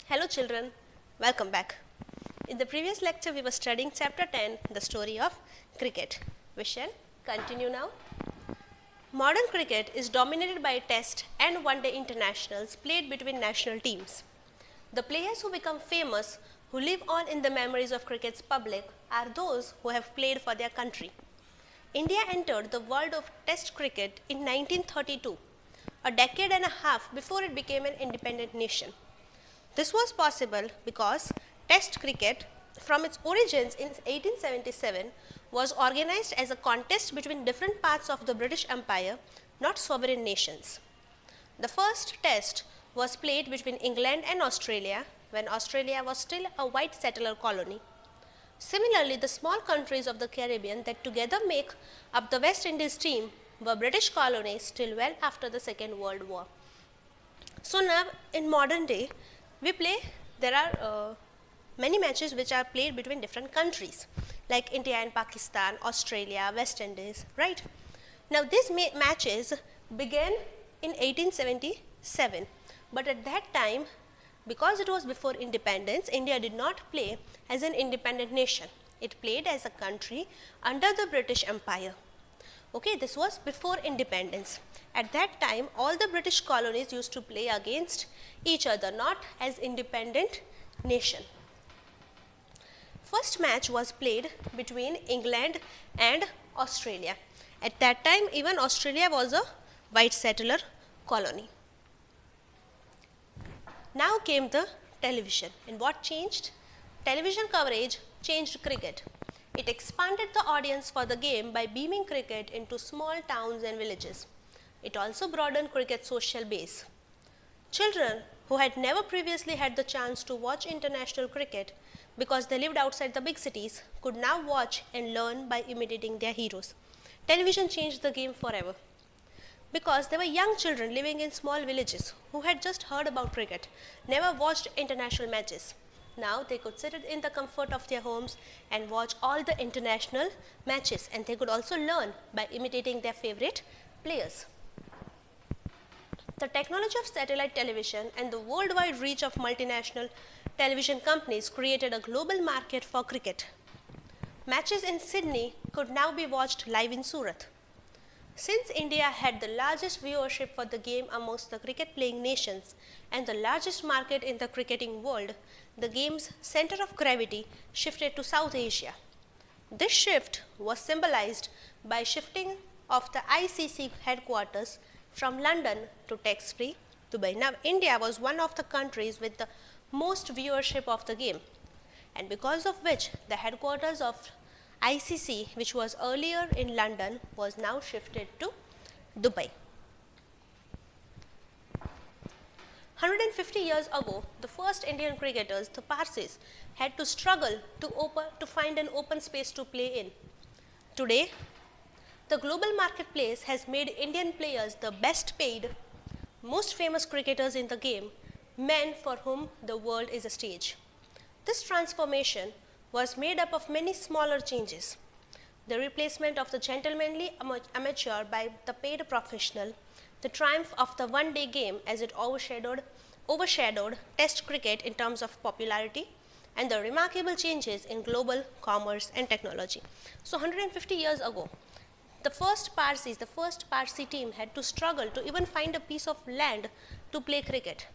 Hello children, welcome back. In the previous lecture we were studying chapter 10, the story of cricket. We shall continue now. Modern cricket is dominated by test and one-day internationals played between national teams. The players who become famous, who live on in the memories of cricket's public, are those who have played for their country. India entered the world of test cricket in 1932, a decade and a half before it became an independent nation. This was possible because test cricket, from its origins in 1877, was organized as a contest between different parts of the British Empire, not sovereign nations. The first test was played between England and Australia when Australia was still a white settler colony. Similarly, the small countries of the Caribbean that together make up the West Indies team were British colonies till well after the Second World War. So now in modern day, there are many matches which are played between different countries like India and Pakistan, Australia, West Indies, right? Now these matches began in 1877, but at that time, because it was before independence, India did not play as an independent nation. It played as a country under the British Empire. Okay, this was before independence. At that time, all the British colonies used to play against each other, not as independent nation. First match was played between England and Australia. At that time, even Australia was a white settler colony. Now came the television, and what changed? Television coverage changed cricket. It expanded the audience for the game by beaming cricket into small towns and villages. It also broadened cricket's social base. Children who had never previously had the chance to watch international cricket because they lived outside the big cities could now watch and learn by imitating their heroes. Television changed the game forever. Because there were young children living in small villages who had just heard about cricket, never watched international matches. Now they could sit in the comfort of their homes and watch all the international matches, and they could also learn by imitating their favorite players. The technology of satellite television and the worldwide reach of multinational television companies created a global market for cricket. Matches in Sydney could now be watched live in Surat. Since India had the largest viewership for the game amongst the cricket playing nations and the largest market in the cricketing world, the game's center of gravity shifted to South Asia. This shift was symbolized by shifting of the ICC headquarters from London to tax-free Dubai. Now, India was one of the countries with the most viewership of the game, and because of which the headquarters of ICC, which was earlier in London, was now shifted to Dubai. 150 years ago, the first Indian cricketers, the Parsis, had to struggle to find an open space to play in. Today, the global marketplace has made Indian players the best paid, most famous cricketers in the game, men for whom the world is a stage. This transformation was made up of many smaller changes. The replacement of the gentlemanly amateur by the paid professional, the triumph of the one-day game as it overshadowed test cricket in terms of popularity, and the remarkable changes in global commerce and technology. So 150 years ago, the first Parsi team had to struggle to even find a piece of land to play cricket.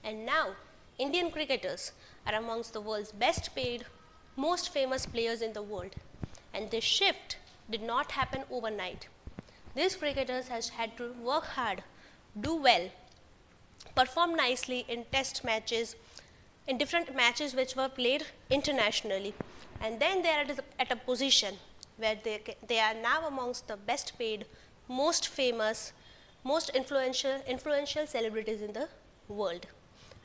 And now, Indian cricketers are amongst the world's best paid, most famous players in the world. And this shift did not happen overnight. These cricketers has had to work hard, do well, perform nicely in test matches, in different matches which were played internationally. And then they are at a position where they are now amongst the best paid, most famous, most influential celebrities in the world,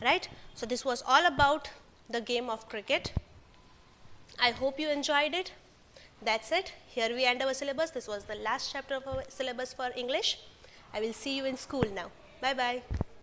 right? So this was all about the game of cricket. I hope you enjoyed it. That's it. Here we end our syllabus. This was the last chapter of our syllabus for English. I will see you in school now. Bye-bye.